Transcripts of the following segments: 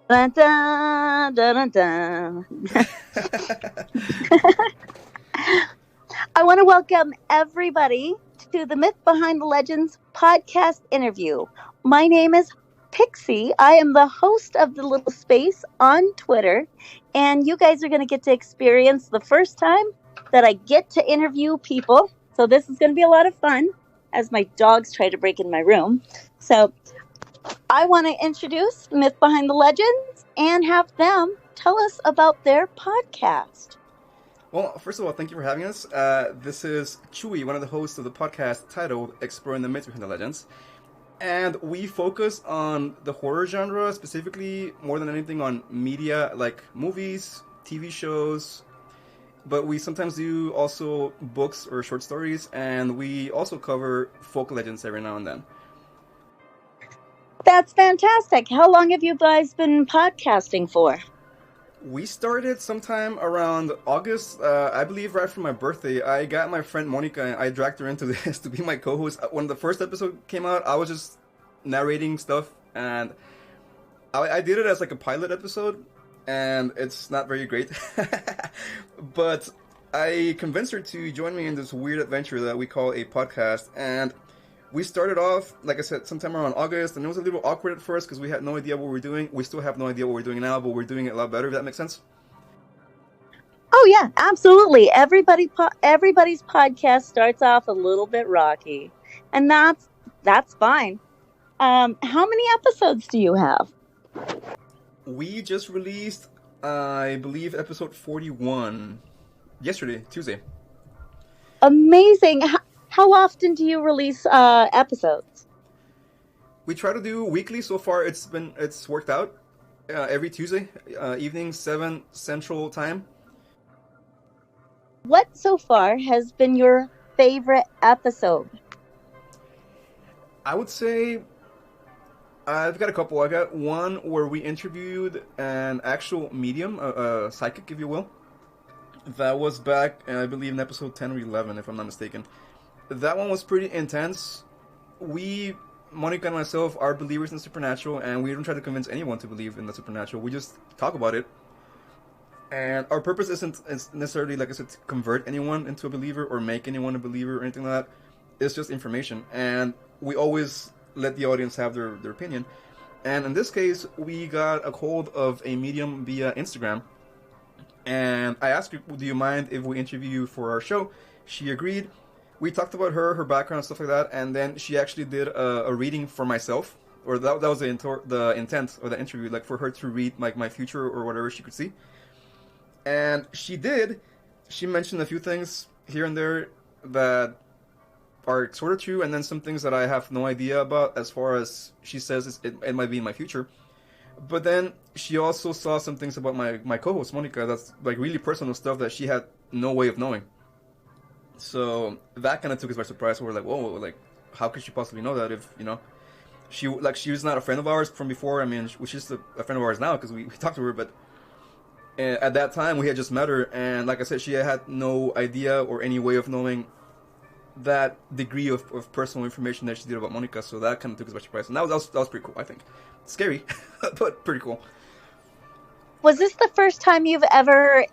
Dun, dun, dun, dun, dun. I want to welcome everybody to the Myth Behind the Legends podcast interview. My name is Pixie. I am the host of the little space on Twitter, and you guys are going to get to experience the first time that I get to interview people. So, this is going to be a lot of fun as my dogs try to break in my room. So, I want to introduce Myth Behind the Legends and have them tell us about their podcast. Well, first of all, thank you for having us. This is Chewy, one of the hosts of the podcast titled Exploring the Myths Behind the Legends. And we focus on the horror genre, specifically more than anything on media like movies, TV shows, but we sometimes do also books or short stories, and we also cover folk legends every now and then. That's fantastic. How long have you guys been podcasting for? We started sometime around August, I believe right after my birthday. I got my friend Monica and I dragged her into this to be my co-host. When the first episode came out, I was just narrating stuff, and I did it as like a pilot episode, and it's not very great. But I convinced her to join me in this weird adventure that we call a podcast, and we started off, like I said, sometime around August, and it was a little awkward at first because we had no idea what we were doing. We still have no idea what we're doing now, but we're doing it a lot better, if that makes sense. Oh yeah, absolutely. Everybody's podcast starts off a little bit rocky, and that's fine. How many episodes do you have? We just released, I believe, episode 41 yesterday, Tuesday. Amazing. How often do you release episodes? We try to do weekly. So far, it's worked out. Every Tuesday evening, 7 Central Time. What so far has been your favorite episode? I would say I've got a couple. I got one where we interviewed an actual medium, a psychic, if you will. That was back, I believe, in episode 10 or 11, if I'm not mistaken. That one was pretty intense. Monica and myself, are believers in the supernatural, and we don't try to convince anyone to believe in the supernatural. We just talk about it. And our purpose isn't necessarily, like I said, to convert anyone into a believer or make anyone a believer or anything like that. It's just information. And we always let the audience have their opinion. And in this case, we got a hold of a medium via Instagram. And I asked her, do you mind if we interview you for our show? She agreed. We talked about her background, stuff like that. And then she actually did a reading for myself. Or that was the intent of the interview, like for her to read like my future or whatever she could see. And she did. She mentioned a few things here and there that are sort of true, and then some things that I have no idea about, as far as she says it might be in my future. But then she also saw some things about my co-host, Monica, that's like really personal stuff that she had no way of knowing. So that kind of took us by surprise. We're like, whoa, like, how could she possibly know that if, she was not a friend of ours from before. I mean, she's just a friend of ours now because we talked to her, but at that time, we had just met her, and like I said, she had no idea or any way of knowing that degree of personal information that she did about Monica, so that kind of took us by surprise. And that was pretty cool, I think. Scary, but pretty cool. Was this the first time you've ever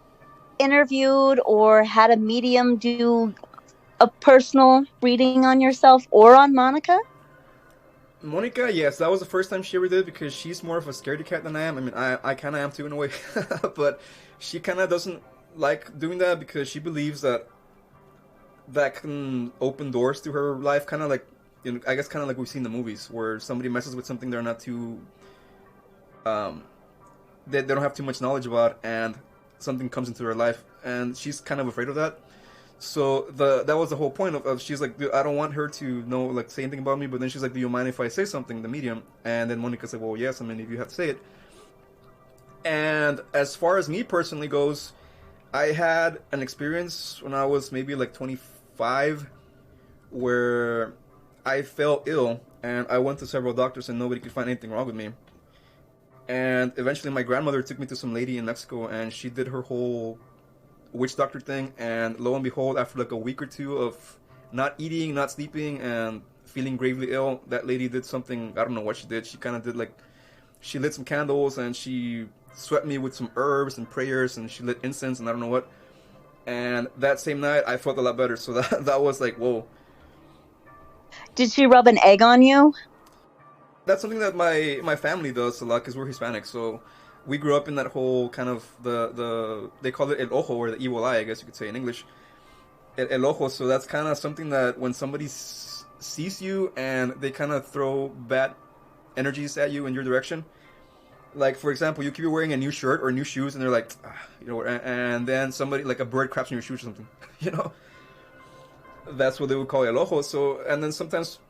interviewed or had a medium do a personal reading on yourself or on Monica? Monica, yes, that was the first time she ever did, because she's more of a scaredy cat than I am. I mean, I kind of am too in a way, but she kind of doesn't like doing that because she believes that can open doors to her life, kind of like, I guess kind of like we've seen in the movies, where somebody messes with something they're not too, they don't have too much knowledge about, and something comes into her life, and she's kind of afraid of that. So that was the whole point of she's like, I don't want her to know, like, say anything about me, but then she's like, do you mind if I say something, the medium? And then Monica said, well, yes, I mean, if you have to say it. And as far as me personally goes, I had an experience when I was maybe like 25 where I fell ill, and I went to several doctors and nobody could find anything wrong with me. And eventually my grandmother took me to some lady in Mexico, and she did her whole witch doctor thing, and lo and behold, after like a week or two of not eating, not sleeping, and feeling gravely ill, that lady did something, I don't know what she did. She kind of did like, she lit some candles and she swept me with some herbs and prayers, and she lit incense and I don't know what. And that same night, I felt a lot better. So that was like, whoa. Did she rub an egg on you? That's something that my family does a lot because we're Hispanic. So we grew up in that whole kind of they call it el ojo, or the evil eye, I guess you could say in English. El ojo. So that's kind of something that when somebody sees you and they kind of throw bad energies at you in your direction. Like, for example, you could be wearing a new shirt or new shoes, and they're like, you know, and then somebody, like a bird craps in your shoes or something, you know? That's what they would call el ojo. So, and then sometimes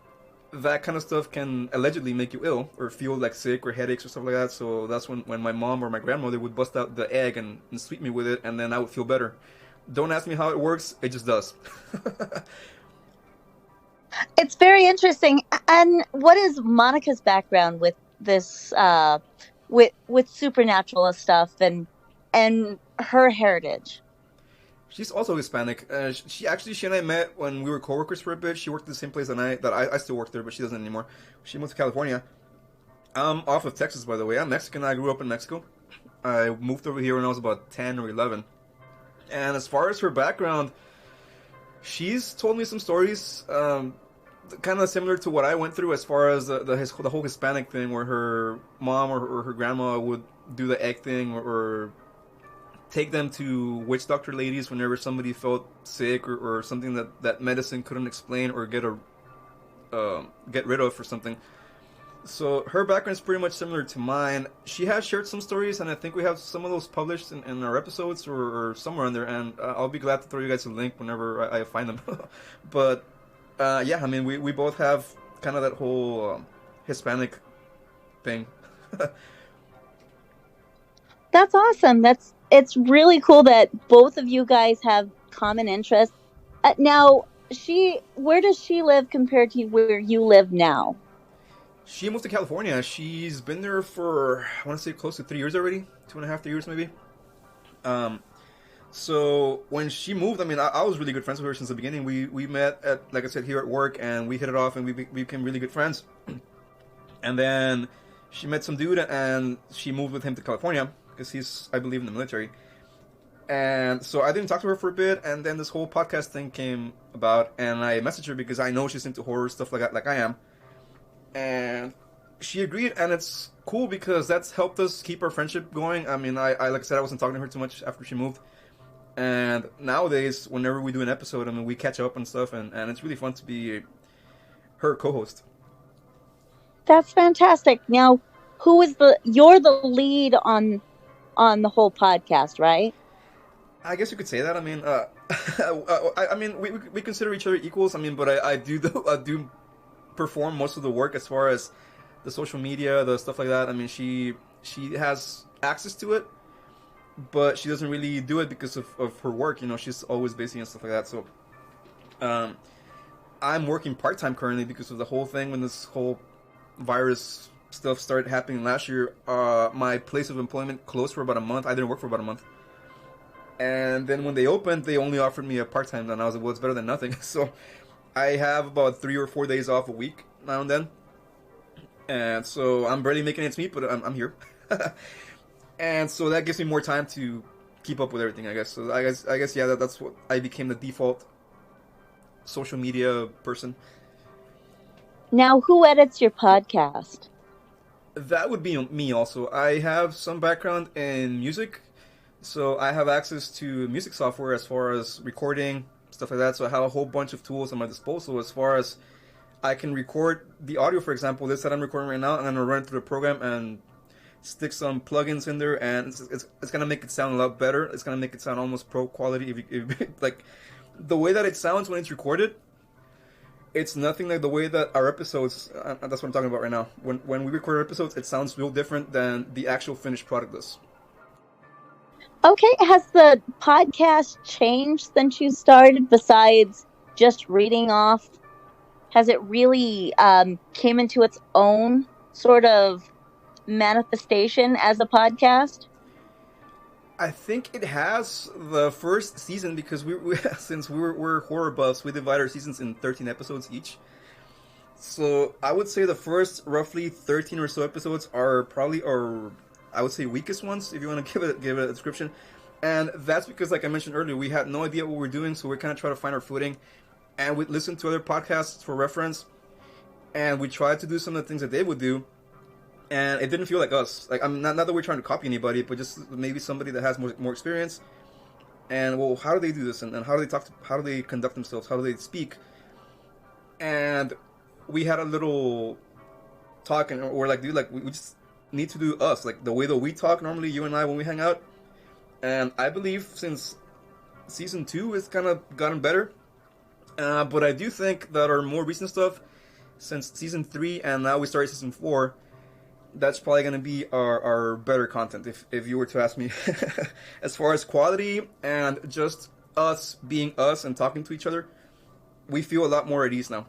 that kind of stuff can allegedly make you ill or feel like sick or headaches or stuff like that. So that's when my mom or my grandmother would bust out the egg and sweep me with it, and then I would feel better. Don't ask me how it works, it just does. It's very interesting. And what is Monica's background with this, with supernatural stuff and her heritage? She's also Hispanic. She and I met when we were coworkers for a bit. She worked at the same place I still work there, but she doesn't anymore. She moved to California. I'm off of Texas, by the way. I'm Mexican. I grew up in Mexico. I moved over here when I was about 10 or 11. And as far as her background, she's told me some stories, kind of similar to what I went through as far as the whole Hispanic thing, where her mom or her grandma would do the egg thing, or take them to witch doctor ladies whenever somebody felt sick, or something that medicine couldn't explain or get rid of or something. So her background is pretty much similar to mine. She has shared some stories, and I think we have some of those published in our episodes or somewhere on there, and I'll be glad to throw you guys a link whenever I find them. But yeah, I mean, we both have kind of that whole Hispanic thing. That's awesome. It's really cool that both of you guys have common interests. Now, where does she live compared to where you live now? She moved to California. She's been there for, I want to say, close to 3 years already. 2.5, 3 years maybe. So when she moved, I mean, I was really good friends with her since the beginning. We met at, like I said, here at work, and we hit it off, and we became really good friends. And then she met some dude, and she moved with him to California because he's, I believe, in the military. And so I didn't talk to her for a bit, and then this whole podcast thing came about, and I messaged her because I know she's into horror stuff like I am. And she agreed, and it's cool because that's helped us keep our friendship going. I mean, I like I said, I wasn't talking to her too much after she moved. And nowadays, whenever we do an episode, I mean, we catch up and stuff, and it's really fun to be her co-host. That's fantastic. Now, you're the lead on the whole podcast, right? I guess you could say that. I mean, I mean, we consider each other equals. I mean, but I do perform most of the work as far as the social media, the stuff like that. I mean, she has access to it, but she doesn't really do it because of her work. You know, she's always busy and stuff like that. So, I'm working part-time currently because of the whole thing. When this whole virus stuff started happening last year, my place of employment closed for about a month. I didn't work for about a month. And then when they opened, they only offered me a part-time, and I was like, well, it's better than nothing. So I have about 3 or 4 days off a week now and then. And so I'm barely making ends meet, but I'm here. And so that gives me more time to keep up with everything, I guess. So I guess yeah, that's what I became, the default social media person. Now, who edits your podcast? That would be me also. I have some background in music, so I have access to music software as far as recording, stuff like that. So I have a whole bunch of tools at my disposal as far as I can record the audio, for example, this that I'm recording right now, and I'm going to run it through the program and stick some plugins in there, and it's going to make it sound a lot better. It's going to make it sound almost pro quality. Like, the way that it sounds when it's recorded, it's nothing like the way that our episodes, that's what I'm talking about right now. When we record our episodes, it sounds real different than the actual finished product does. Okay, has the podcast changed since you started, besides just reading off? Has it really came into its own sort of manifestation as a podcast? I think it has the first season, because we since we're horror buffs, we divide our seasons in 13 episodes each. So I would say the first roughly 13 or so episodes are probably our, I would say, weakest ones, if you want to give it a description. And that's because, like I mentioned earlier, we had no idea what we're doing, so we're kind of trying to find our footing. And we listened to other podcasts for reference, and we tried to do some of the things that they would do, and it didn't feel like us. Like, I'm not that we're trying to copy anybody, but just maybe somebody that has more experience. And well, how do they do this, and how do they talk? How do they conduct themselves? How do they speak? And we had a little talk, and we're like, dude, like we just need to do us, like the way that we talk normally, you and I, when we hang out. And I believe since season 2 has kind of gotten better, but I do think that our more recent stuff, since season 3 and now we started season 4, that's probably going to be our better content, if you were to ask me. As far as quality and just us being us and talking to each other, we feel a lot more at ease now.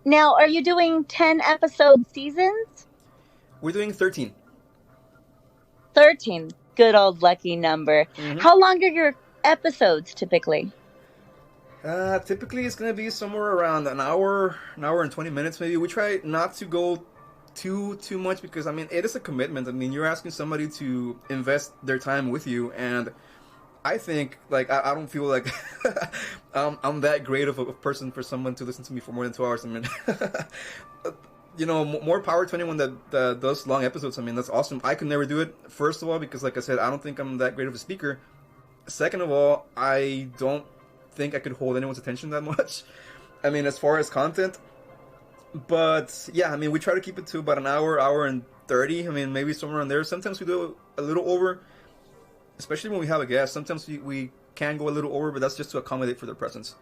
Now, are you doing 10 episode seasons? We're doing 13. 13. Good old lucky number. Mm-hmm. How long are your episodes typically? Typically it's going to be somewhere around an hour and 20 minutes maybe. We try not to go too much because, I mean, it is a commitment. I mean, you're asking somebody to invest their time with you, and I think, like, I don't feel like I'm that great of a person for someone to listen to me for more than 2 hours. I mean, you know, more power to anyone that does long episodes. I mean, that's awesome. I could never do it, first of all, because, like I said, I don't think I'm that great of a speaker. Second of all, I don't think I could hold anyone's attention that much. I mean, as far as content. But, yeah, I mean, we try to keep it to about an hour and 30. I mean, maybe somewhere around there. Sometimes we do a little over, especially when we have a guest. Sometimes we can go a little over, but that's just to accommodate for their presence.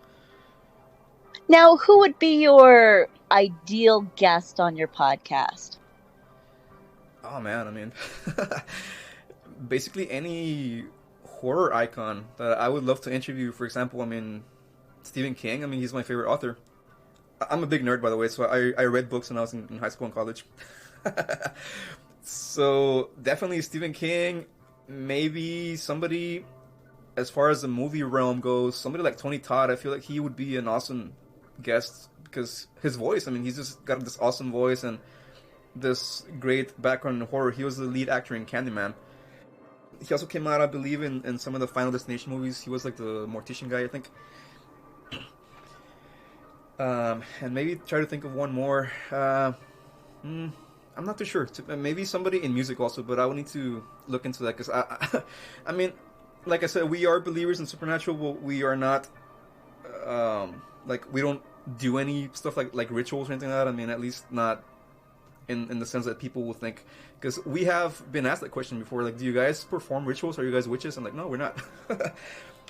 Now, who would be your ideal guest on your podcast? Oh, man, I mean, basically any horror icon that I would love to interview. For example, I mean, Stephen King. I mean, he's my favorite author. I'm a big nerd, by the way, so I read books when I was in high school and college. So, definitely Stephen King. Maybe somebody, as far as the movie realm goes, somebody like Tony Todd. I feel like he would be an awesome guest because his voice, I mean, he's just got this awesome voice and this great background in horror. He was the lead actor in Candyman. He also came out, I believe, in some of the Final Destination movies. He was like the mortician guy, I think. And maybe try to think of one more. I'm not too sure. Maybe somebody in music also, but I will need to look into that because I mean, like I said, we are believers in supernatural, but we are not, like, we don't do any stuff like rituals or anything like that. I mean, at least not in the sense that people will think. Because we have been asked that question before, like, do you guys perform rituals? Are you guys witches? I'm like, no, we're not.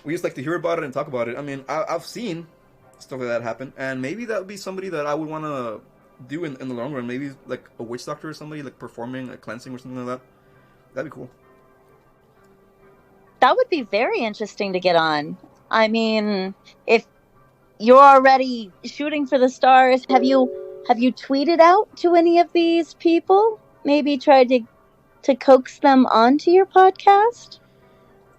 We just like to hear about it and talk about it. I mean, I've seen stuff like that happen, and maybe that would be somebody that I would want to do in the long run. Maybe like a witch doctor or somebody, like performing a cleansing or something like that. That'd be cool. That would be very interesting to get on. I mean, if you're already shooting for the stars, have you tweeted out to any of these people? Maybe tried to coax them onto your podcast?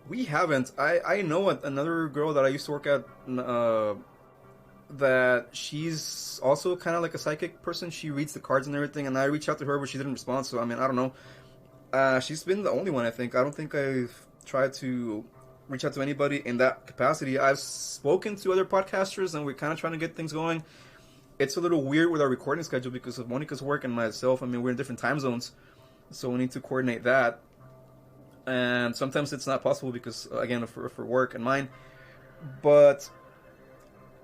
We haven't. I know another girl that I used to work at, that she's also kind of like a psychic person. She reads the cards and everything, and I reached out to her, but she didn't respond. So, I mean, I don't know. She's been the only one, I think. I don't think I've tried to reach out to anybody in that capacity. I've spoken to other podcasters, and we're kind of trying to get things going. It's a little weird with our recording schedule because of Monica's work and myself. I mean, we're in different time zones, so we need to coordinate that. And sometimes it's not possible because, again, for work and mine. But,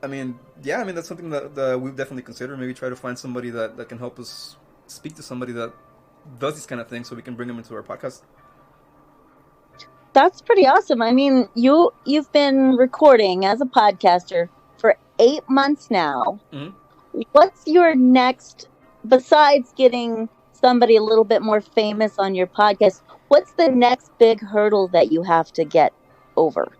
I mean, yeah, I mean, that's something that we've definitely considered. Maybe try to find somebody that can help us speak to somebody that does these kind of things so we can bring them into our podcast. That's pretty awesome. I mean, you've been recording as a podcaster for 8 months now. Mm-hmm. What's your next, besides getting somebody a little bit more famous on your podcast, what's the next big hurdle that you have to get over?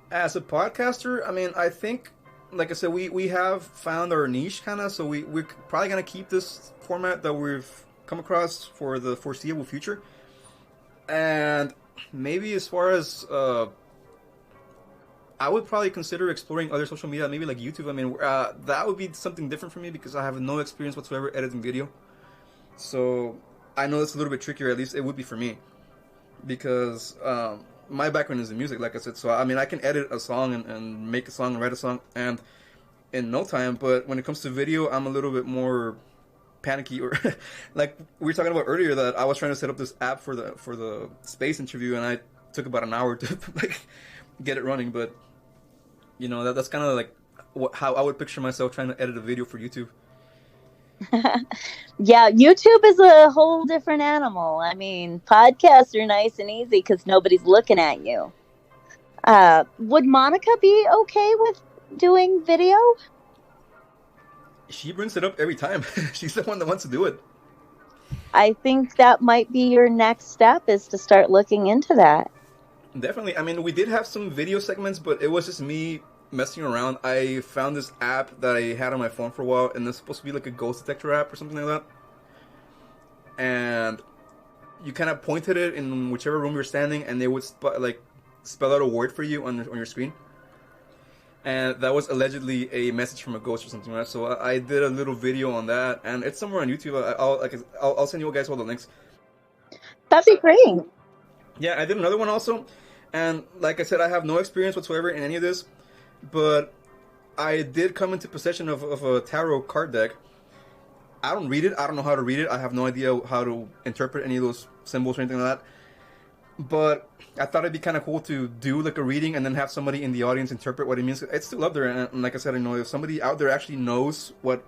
As a podcaster, I mean, I think, like I said, we have found our niche kind of, so we're probably going to keep this format that we've come across for the foreseeable future. And maybe as far as I would probably consider exploring other social media, maybe like YouTube. I mean, that would be something different for me because I have no experience whatsoever editing video. So I know it's a little bit trickier. At least it would be for me because my background is in music, like I said. So I mean, I can edit a song and make a song and write a song and in no time. But when it comes to video, I'm a little bit more panicky. Or like we were talking about earlier, that I was trying to set up this app for the space interview, and I took about an hour to like get it running. But you know, that's kind of like how I would picture myself trying to edit a video for YouTube. Yeah, YouTube is a whole different animal. I mean, podcasts are nice and easy because nobody's looking at you. Would Monica be okay with doing video? She brings it up every time. She's the one that wants to do it. I think that might be your next step, is to start looking into that. Definitely. I mean, we did have some video segments, but it was just me messing around. I found this app that I had on my phone for a while, and it's supposed to be like a ghost detector app or something like that. And you kind of pointed it in whichever room you're standing, and they would spell out a word for you on your screen. And that was allegedly a message from a ghost or something like that. So I did a little video on that, and it's somewhere on YouTube. I'll send you guys all the links. That'd be great. Yeah, I did another one also, and like I said, I have no experience whatsoever in any of this, but I did come into possession of a tarot card deck. I don't read it. I don't know how to read it. I have no idea how to interpret any of those symbols or anything like that. But I thought it'd be kind of cool to do like a reading and then have somebody in the audience interpret what it means. It's still up there, and like I said, I know if somebody out there actually knows what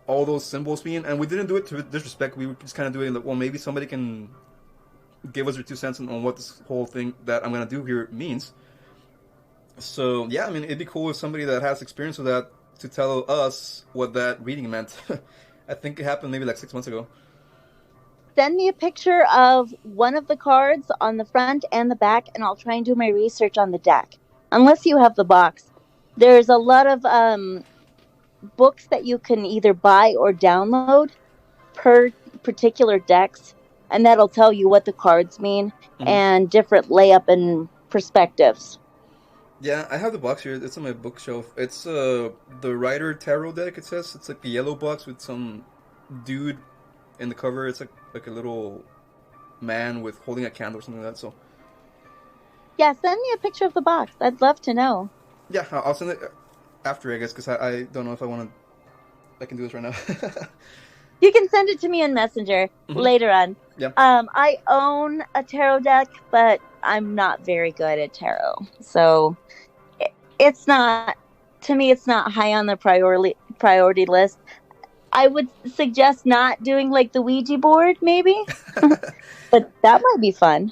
all those symbols mean, and we didn't do it to disrespect. We were just kind of doing like, well, maybe somebody can give us their 2 cents on what this whole thing that I'm gonna do here means. So yeah, I mean, it'd be cool if somebody that has experience with that to tell us what that reading meant. I think it happened maybe like 6 months ago. Send me a picture of one of the cards on the front and the back, and I'll try and do my research on the deck. Unless you have the box. There's a lot of books that you can either buy or download per particular decks, and that'll tell you what the cards mean and different layup and perspectives. Yeah, I have the box here. It's on my bookshelf. It's the Rider Tarot deck, it says. It's like a yellow box with some dude in the cover. It's like a little man with holding a candle or something like that. So yeah, send me a picture of the box. I'd love to know. Yeah, I'll send it after, I guess, because I don't know if I can do this right now. You can send it to me on Messenger later on. Yeah. I own a tarot deck, but I'm not very good at tarot. So it's not, to me, it's not high on the priority list. I would suggest not doing like the Ouija board, maybe. But that might be fun.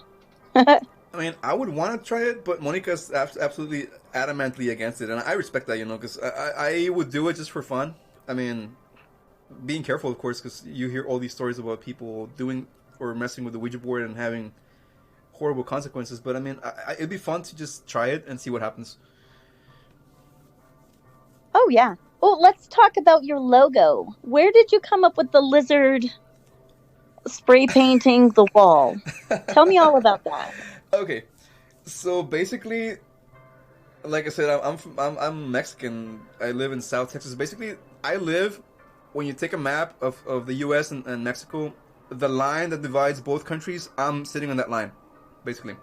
I mean, I would want to try it, but Monica's absolutely adamantly against it. And I respect that, because I would do it just for fun. I mean, being careful, of course, because you hear all these stories about people doing or messing with the Ouija board and having horrible consequences. But I mean, it'd be fun to just try it and see what happens. Oh, yeah. Oh, let's talk about your logo. Where did you come up with the lizard spray painting the wall? Tell me all about that. Okay, so basically, like I said, I'm Mexican. I live in South Texas. Basically, I live, when you take a map of the U.S. and Mexico, the line that divides both countries, I'm sitting on that line, basically.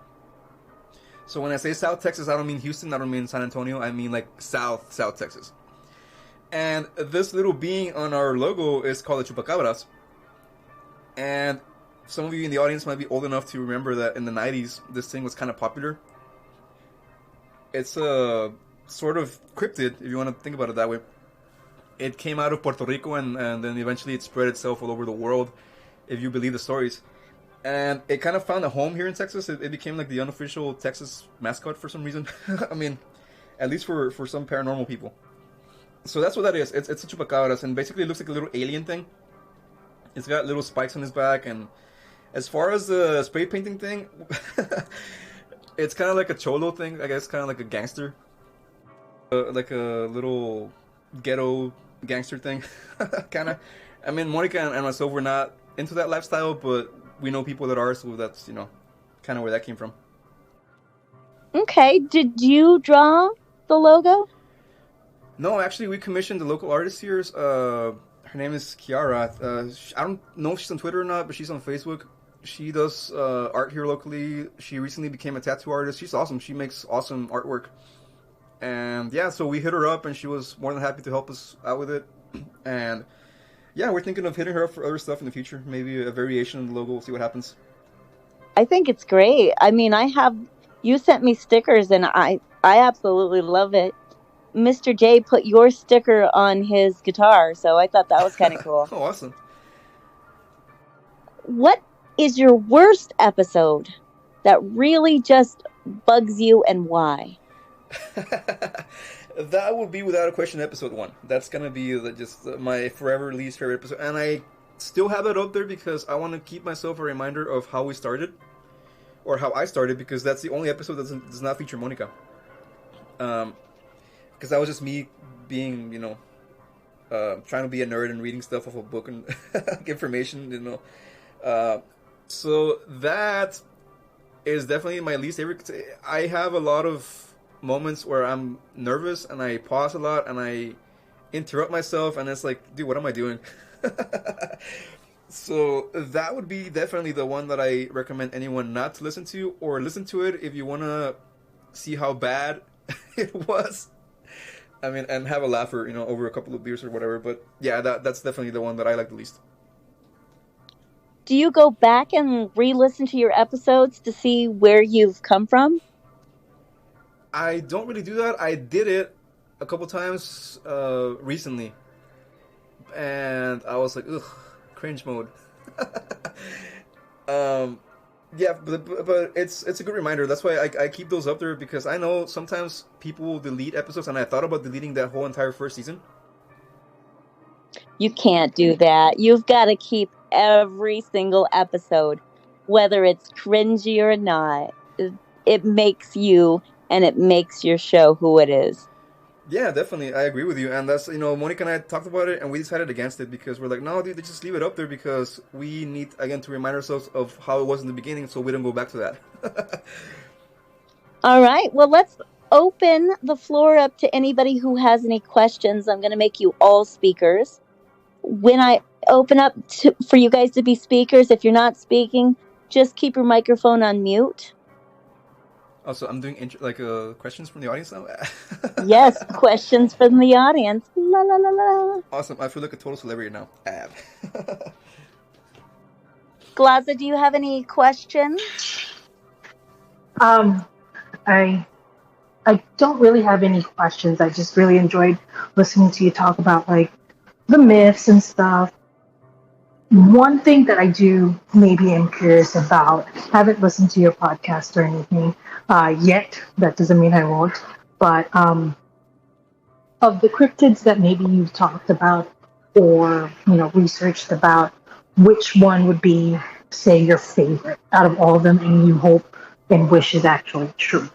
So when I say South Texas, I don't mean Houston, I don't mean San Antonio, I mean like South Texas. And this little being on our logo is called the Chupacabras. And some of you in the audience might be old enough to remember that in the 90s, this thing was kind of popular. It's a sort of cryptid, if you want to think about it that way. It came out of Puerto Rico and then eventually it spread itself all over the world, if you believe the stories. And it kind of found a home here in Texas. It became like the unofficial Texas mascot for some reason. I mean, at least for some paranormal people. So that's what that is. It's a chupacabras, and basically it looks like a little alien thing. It's got little spikes on his back, and as far as the spray painting thing, it's kind of like a cholo thing, I guess, kind of like a gangster. Like a little ghetto gangster thing, kind of. I mean, Monica and myself, we're not into that lifestyle, but we know people that are, so that's, kind of where that came from. Okay, did you draw the logo? No, actually, we commissioned the local artist here. Her name is Kiara. I don't know if she's on Twitter or not, but she's on Facebook. She does art here locally. She recently became a tattoo artist. She's awesome. She makes awesome artwork. And yeah, so we hit her up, and she was more than happy to help us out with it. And yeah, we're thinking of hitting her up for other stuff in the future. Maybe a variation of the logo. We'll see what happens. I think it's great. I mean, you sent me stickers, and I absolutely love it. Mr. J put your sticker on his guitar, so I thought that was kind of cool. Oh, awesome. What is your worst episode that really just bugs you, and why? That would be without a question episode 1. That's gonna be just my forever least favorite episode, and I still have it up there because I want to keep myself a reminder of how we started, or how I started, because that's the only episode that does not feature Monica. Because that was just me being, trying to be a nerd and reading stuff off a book and information, So that is definitely my least favorite. I have a lot of moments where I'm nervous and I pause a lot and I interrupt myself, and it's like, dude, what am I doing? So that would be definitely the one that I recommend anyone not to listen to, or listen to it if you want to see how bad it was. I mean, and have a laugher, over a couple of beers or whatever. But yeah, that's definitely the one that I like the least. Do you go back and re-listen to your episodes to see where you've come from? I don't really do that. I did it a couple times recently, and I was like, ugh, cringe mode. Yeah, but it's a good reminder. That's why I keep those up there, because I know sometimes people will delete episodes, and I thought about deleting that whole entire first season. You can't do that. You've got to keep every single episode, whether it's cringy or not. It makes you, and it makes your show who it is. Yeah, definitely. I agree with you. And that's, Monica and I talked about it, and we decided against it because we're like, no, dude, just leave it up there, because we need, again, to remind ourselves of how it was in the beginning so we don't go back to that. All right. Well, let's open the floor up to anybody who has any questions. I'm going to make you all speakers. When I open up for you guys to be speakers, if you're not speaking, just keep your microphone on mute. Also, I'm doing questions from the audience now. Yes, questions from the audience. La la la la. Awesome! I feel like a total celebrity now. Glaza, do you have any questions? I don't really have any questions. I just really enjoyed listening to you talk about the myths and stuff. One thing that I do maybe am curious about, haven't listened to your podcast or anything yet. That doesn't mean I won't. But of the cryptids that maybe you've talked about or researched about, which one would be, say, your favorite out of all of them, and you hope and wish is actually true?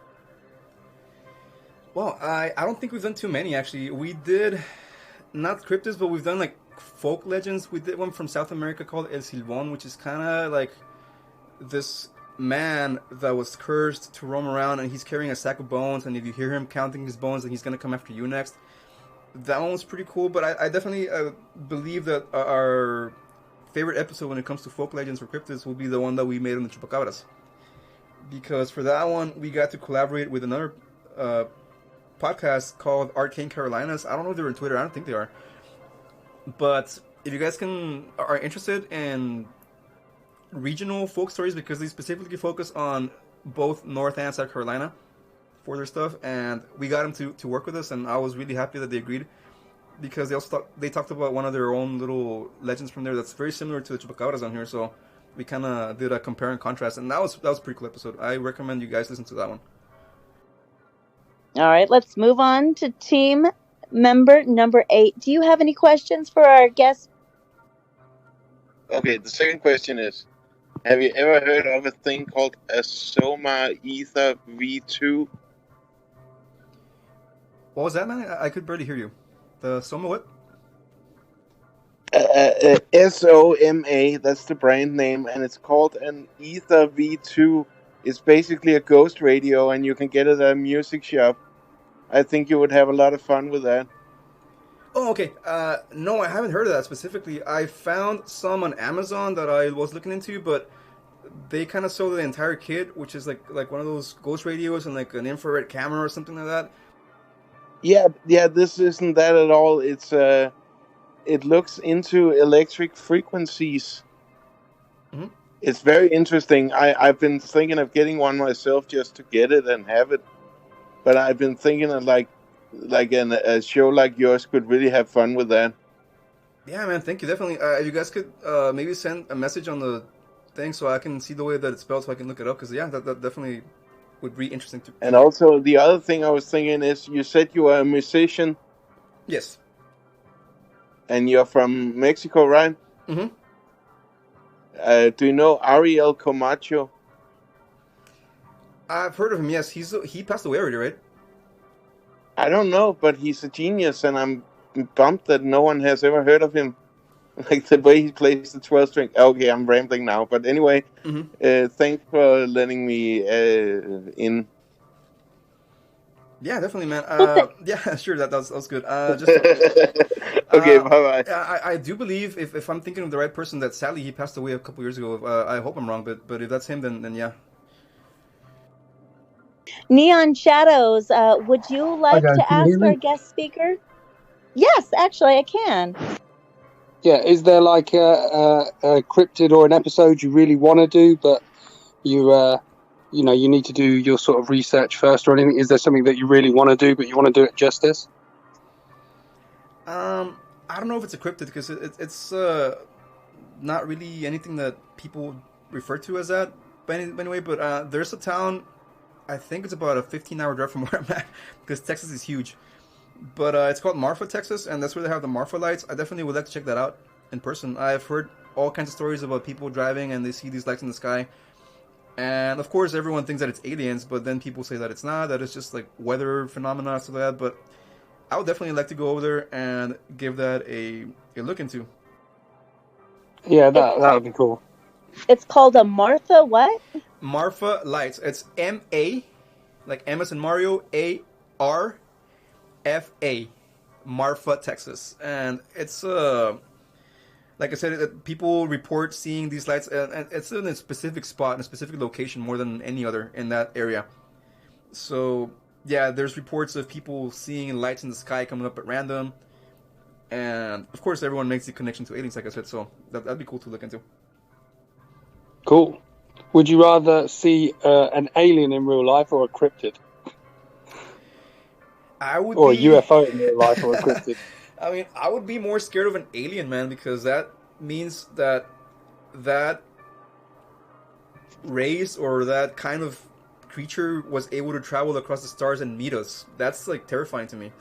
Well, I don't think we've done too many, actually. We did not cryptids, but we've done folk legends. We did one from South America called El Silbón, which is kind of like this man that was cursed to roam around, and he's carrying a sack of bones, and if you hear him counting his bones, then he's going to come after you next. That one was pretty cool, but I definitely believe that our favorite episode when it comes to folk legends or cryptids will be the one that we made on the Chupacabras. Because for that one, we got to collaborate with another podcast called Arcane Carolinas. I don't know if they're on Twitter. I don't think they are. But if you guys are interested in regional folk stories, because they specifically focus on both North and South Carolina for their stuff, and we got them to work with us, and I was really happy that they agreed, because they talked about one of their own little legends from there that's very similar to the Chupacabras on here, so we kind of did a compare and contrast, and that was a pretty cool episode. I recommend you guys listen to that one. All right, let's move on to team member number 8. Do you have any questions for our guest? Okay, the second question is, have you ever heard of a thing called a Soma Ether V2? What was that, man? I could barely hear you. The Soma what? SOMA, that's the brand name, and it's called an Ether V2. It's basically a ghost radio, and you can get it at a music shop. I think you would have a lot of fun with that. Oh, okay. No, I haven't heard of that specifically. I found some on Amazon that I was looking into, but they kind of sold the entire kit, which is like one of those ghost radios and like an infrared camera or something like that. Yeah. This isn't that at all. It looks into electric frequencies. Mm-hmm. It's very interesting. I've been thinking of getting one myself just to get it and have it, but I've been thinking of like a show like yours could really have fun with that. Yeah, man. Thank you. Definitely. If you guys could maybe send a message on the thing so I can see the way that it's spelled, so I can look it up. Because yeah, that definitely would be interesting to. And also, the other thing I was thinking is, you said you are a musician. Yes. And you're from Mexico, right? Mm-hmm. Do you know Ariel Camacho? I've heard of him. Yes, he passed away already, right? I don't know, but he's a genius, and I'm bummed that no one has ever heard of him. Like the way he plays the 12 string. Okay, I'm rambling now, but anyway, thanks for letting me in. Yeah, definitely, man. Yeah, sure, that was good. Okay, bye-bye. I do believe, if I'm thinking of the right person, that sadly he passed away a couple years ago. I hope I'm wrong, but if that's him, then yeah. Neon Shadows, would you like guys, to can you ask hear me? our guest speaker? Yes, actually, I can. Yeah, is there like a cryptid or an episode you really want to do, but you need to do your sort of research first or anything? Is there something that you really want to do, but you want to do it justice? I don't know if it's a cryptid, because it's not really anything that people refer to as that. But anyway, but there's a town. I think it's about a 15-hour drive from where I'm at, because Texas is huge. But it's called Marfa, Texas, and that's where they have the Marfa lights. I definitely would like to check that out in person. I've heard all kinds of stories about people driving and they see these lights in the sky. And of course, everyone thinks that it's aliens, but then people say that it's not, that it's just like weather phenomena, stuff like that. But I would definitely like to go over there and give that a look into. Yeah, that would be cool. It's called a Martha what? Marfa lights. It's M-A, like M as in Mario, A-R-F-A, Marfa, Texas. And it's like I said, people report seeing these lights, and it's in a specific spot, in a specific location, more than any other in that area. So yeah, there's reports of people seeing lights in the sky coming up at random, and of course everyone makes the connection to aliens, like I said. So that'd be cool to look into. Cool. Would you rather see an alien in real life or a cryptid? I would or be... a UFO in real life or a cryptid? I mean, I would be more scared of an alien, man, because that means that race or that kind of creature was able to travel across the stars and meet us. That's like terrifying to me.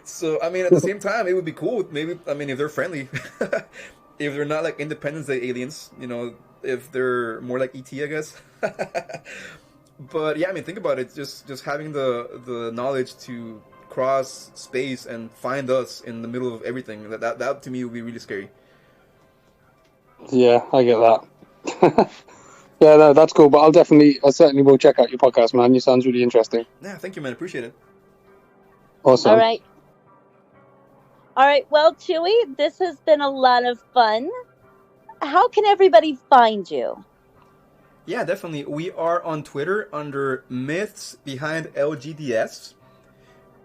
So, I mean, at the same time, it would be cool. Maybe, I mean, if they're friendly, if they're not like Independence Day aliens, you know, if they're more like ET, I guess. But yeah, I mean, think about it. Just having the knowledge to cross space and find us in the middle of everything. That to me would be really scary. Yeah, I get that. Yeah, no, that's cool. But I certainly will check out your podcast, man. You sounds really interesting. Yeah, thank you, man. Appreciate it. Awesome. All right. Well, Chewy, this has been a lot of fun. How can everybody find you? Yeah, definitely. We are on Twitter under Myths Behind LGDS.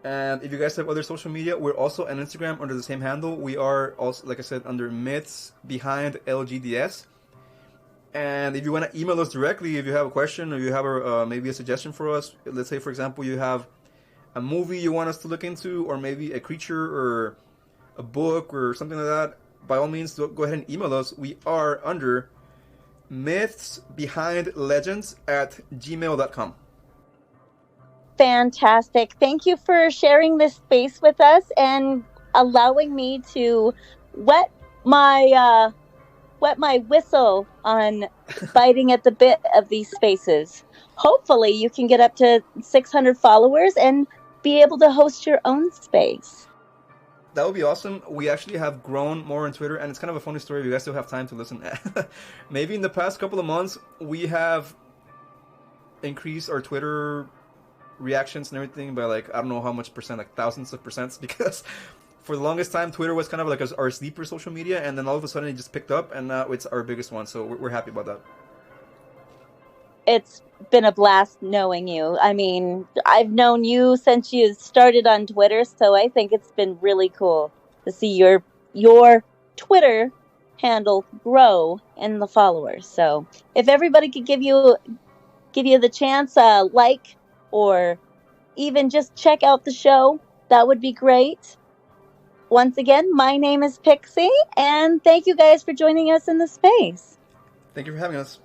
And if you guys have other social media, we're also on Instagram under the same handle. We are also, like I said, under Myths Behind LGDS. And if you want to email us directly, if you have a question or you have maybe a suggestion for us, let's say, for example, you have a movie you want us to look into, or maybe a creature or a book or something like that, by all means, go ahead and email us. We are under mythsbehindlegends@gmail.com. Fantastic. Thank you for sharing this space with us and allowing me to wet my whistle on biting at the bit of these spaces. Hopefully you can get up to 600 followers and be able to host your own space. That would be awesome. We actually have grown more on Twitter, and it's kind of a funny story if you guys still have time to listen. Maybe in the past couple of months, we have increased our Twitter reactions and everything by like I don't know how much percent, like thousands of percents, because for the longest time Twitter was kind of like our sleeper social media, and then all of a sudden it just picked up, and now it's our biggest one. So we're happy about that. It's been a blast knowing you. I mean, I've known you since you started on Twitter, so I think it's been really cool to see your Twitter handle grow in the followers. So if everybody could give you the chance, like, or even just check out the show, that would be great. Once again, my name is Pixie, and thank you guys for joining us in the space. Thank you for having us.